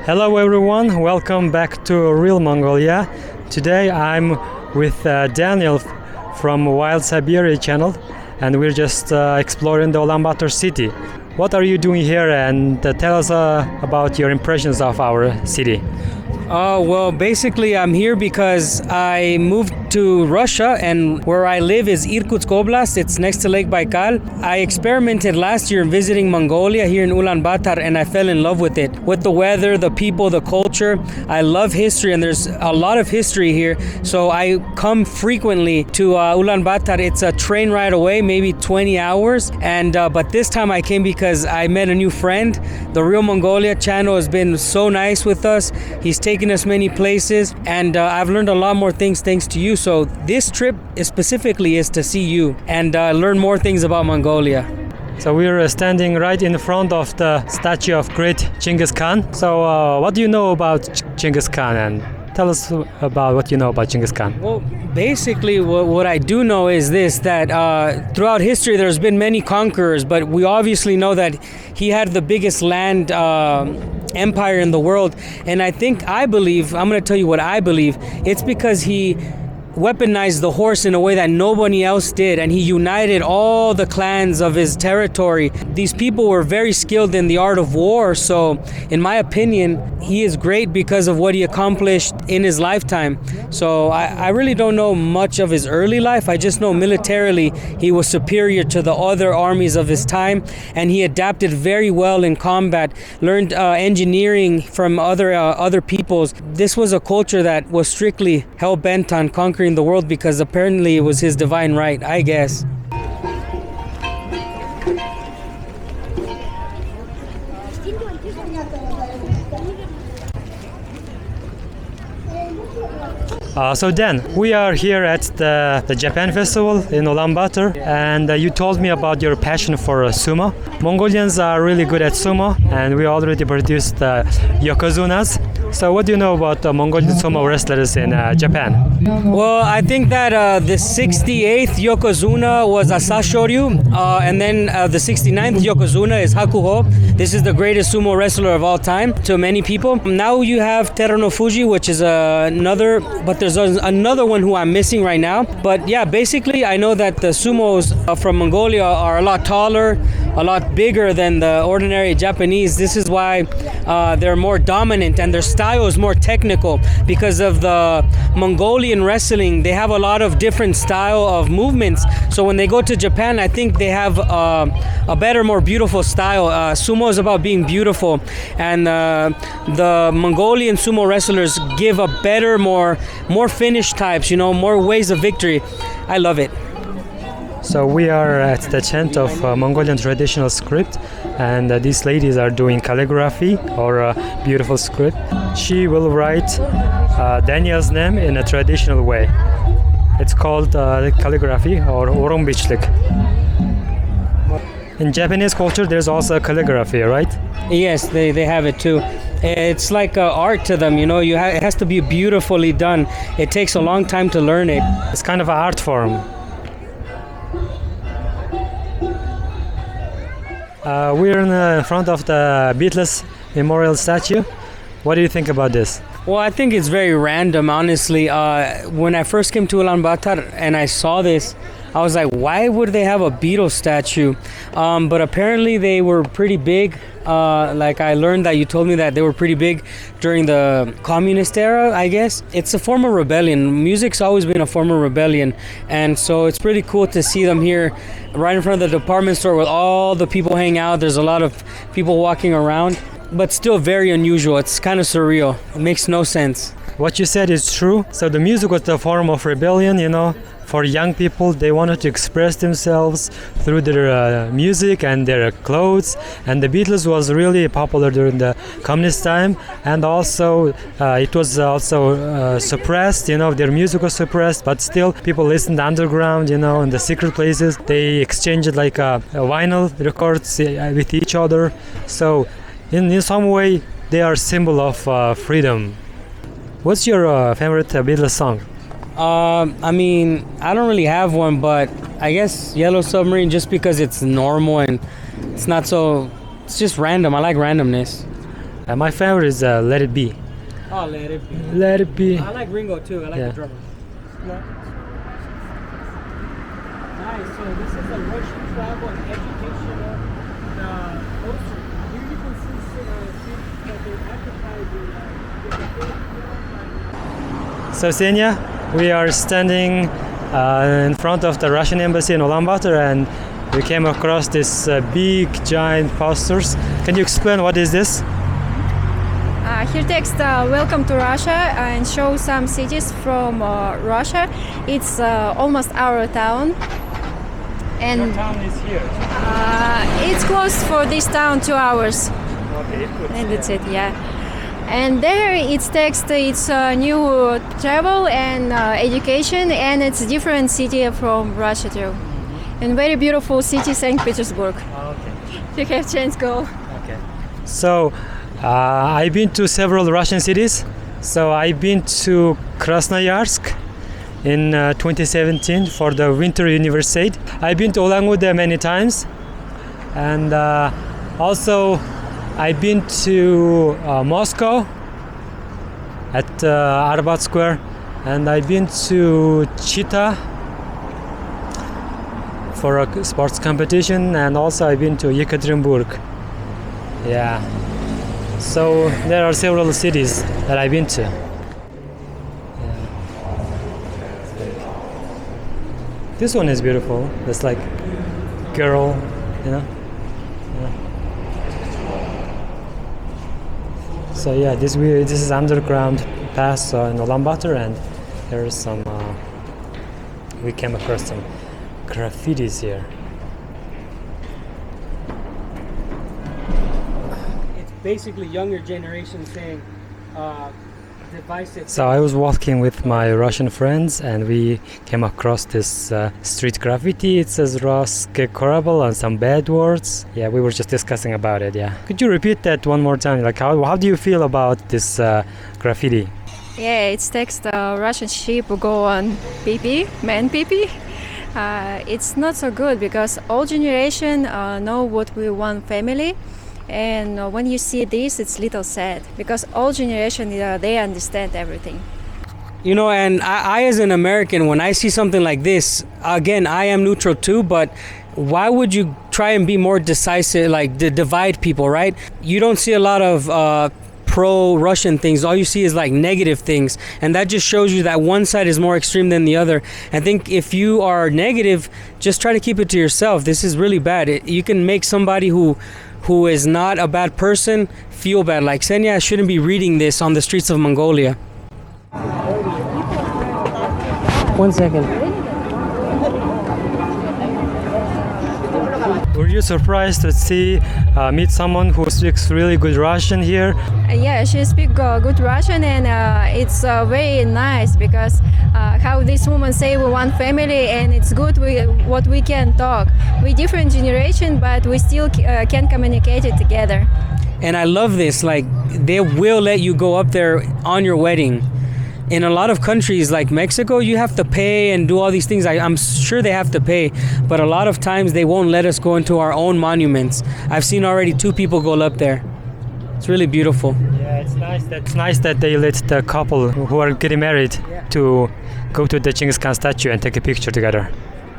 Hello everyone, welcome back to Real Mongolia. Today I'm with Daniel from Wild Siberia channel and we're just exploring the Ulaanbaatar city. What are you doing here and tell us about your impressions of our city. Well, basically, I'm here because I moved to Russia, and where I live is Irkutsk Oblast. It's next to Lake Baikal. I experimented last year visiting Mongolia here in Ulaanbaatar, and I fell in love with it. With the weather, the people, the culture. I love history, and there's a lot of history here. So I come frequently to Ulaanbaatar. It's a train ride away, maybe 20 hours. And but this time I came because I met a new friend. The Real Mongolia channel has been so nice with us. He's taken us many places, and I've learned a lot more things thanks to you. So this trip specifically is to see you and learn more things about Mongolia. So we're standing right in front of the statue of great Genghis Khan. So what do you know about Genghis Khan, and tell us about what you know about Genghis Khan. Well, basically what I do know is this, that throughout history there's been many conquerors, but we obviously know that he had the biggest land empire in the world. And I believe, I'm going to tell you what I believe, it's because he weaponized the horse in a way that nobody else did, and he united all the clans of his territory. These people were very skilled in the art of war, so in my opinion he is great because of what he accomplished in his lifetime. So I really don't know much of his early life. I just know militarily he was superior to the other armies of his time, and he adapted very well in combat, learned engineering from other peoples. This was a culture that was strictly hell-bent on conquering the world because apparently it was his divine right, I guess. So Dan, we are here at the Japan Festival in Ulaanbaatar, and you told me about your passion for sumo. Mongolians are really good at sumo, and we already produced yokozunas. So what do you know about Mongolian sumo wrestlers in Japan? Well, I think that the 68th yokozuna was Asashoryu, and then the 69th yokozuna is Hakuho. This is the greatest sumo wrestler of all time to many people. Now you have Terano Fuji, which is another, but there's another one who I'm missing right now. But yeah, basically I know that the sumos from Mongolia are a lot taller, a lot bigger than the ordinary Japanese. This is why they're more dominant, and their style is more technical. Because of the Mongolian wrestling, they have a lot of different style of movements. So when they go to Japan, I think they have a better, more beautiful style. Sumo is about being beautiful, and the Mongolian sumo wrestlers give a better, more finish types, more ways of victory. I love it. So we are at the tent of Mongolian traditional script, and these ladies are doing calligraphy or a beautiful script. She will write Daniel's name in a traditional way. It's called calligraphy or orombichlik. In Japanese culture, there's also calligraphy, right? Yes, they have it too. It's like art to them, it has to be beautifully done. It takes a long time to learn it. It's kind of an art form. We're in front of the Beatles Memorial statue. What do you think about this? Well, I think it's very random, honestly. When I first came to Ulaanbaatar and I saw this, I was like, why would they have a Beatles statue? But apparently they were pretty big. Like I learned that you told me that they were pretty big during the communist era, I guess. It's a form of rebellion. Music's always been a form of rebellion. And so it's pretty cool to see them here right in front of the department store with all the people hanging out. There's a lot of people walking around, but still very unusual. It's kind of surreal. It makes no sense. What you said is true. So the music was the form of rebellion, For young people, they wanted to express themselves through their music and their clothes. And the Beatles was really popular during the communist time. And also, it was also suppressed, their music was suppressed. But still, people listened underground, in the secret places. They exchanged like vinyl records with each other. So in some way, they are a symbol of freedom. What's your favorite Beatles song? I don't really have one, but I guess Yellow Submarine, just because it's normal and it's not so, it's just random. I like randomness. My favorite is Let It Be. Oh, Let It Be. Let It Be. I like Ringo too. I like Yeah. the drummer. No. Nice. So this is a Russian travel and educational poster. Here you can see cities that they occupy. So Senya, we are standing in front of the Russian embassy in Ulaanbaatar, and we came across this big giant posters. Can you explain what is this? Here text welcome to Russia and show some cities from Russia. It's almost our town. And Your town is here. it's close for this town 2 hours. Okay, good. And that's it, yeah. And there it's text, it's new travel and education, and it's a different city from Russia too. And very beautiful city, St. Petersburg. Okay. If you have chance, go. Okay. So I've been to several Russian cities. So I've been to Krasnoyarsk in 2017 for the Winter Universiade. I've been to Ulan-Ude many times, and also I've been to Moscow at Arbat Square, and I've been to Chita for a sports competition, and also I've been to Yekaterinburg. Yeah. So there are several cities that I've been to. Yeah. This one is beautiful. It's like girl, you know. Yeah. So yeah, this is underground pass in Ulaanbaatar, and there is some. We came across some graffitis here. Basically younger generation saying divisive. So I was walking with my Russian friends, and we came across this street graffiti. It says "Ruske Korabel" and some bad words. Yeah, we were just discussing about it. Yeah, could you repeat that one more time? Like, how do you feel about this graffiti? Yeah, it's text Russian sheep go on pee-pee, man pee-pee. It's not so good because all generation know what we want family. And when you see this, it's little sad because all generation they understand everything. You know, and I as an American, when I see something like this, again, I am neutral too, but why would you try and be more decisive, like divide people, right? You don't see a lot of pro-Russian things. All you see is like negative things, and that just shows you that one side is more extreme than the other. I think if you are negative, just try to keep it to yourself. This is really bad. You can make somebody who is not a bad person feel bad. Like Senya shouldn't be reading this on the streets of Mongolia. 1 second. Were you surprised to meet someone who speaks really good Russian here? Yeah, she speaks good Russian, and it's very nice because how this woman say we want family, and it's good what we can talk. We different generation, but we still can communicate it together. And I love this. Like, they will let you go up there on your wedding. In a lot of countries like Mexico, you have to pay and do all these things. I'm sure they have to pay, but a lot of times they won't let us go into our own monuments. I've seen already 2 people go up there. It's really beautiful. Yeah, it's nice. That's nice that they let the couple who are getting married to go to the Genghis Khan statue and take a picture together.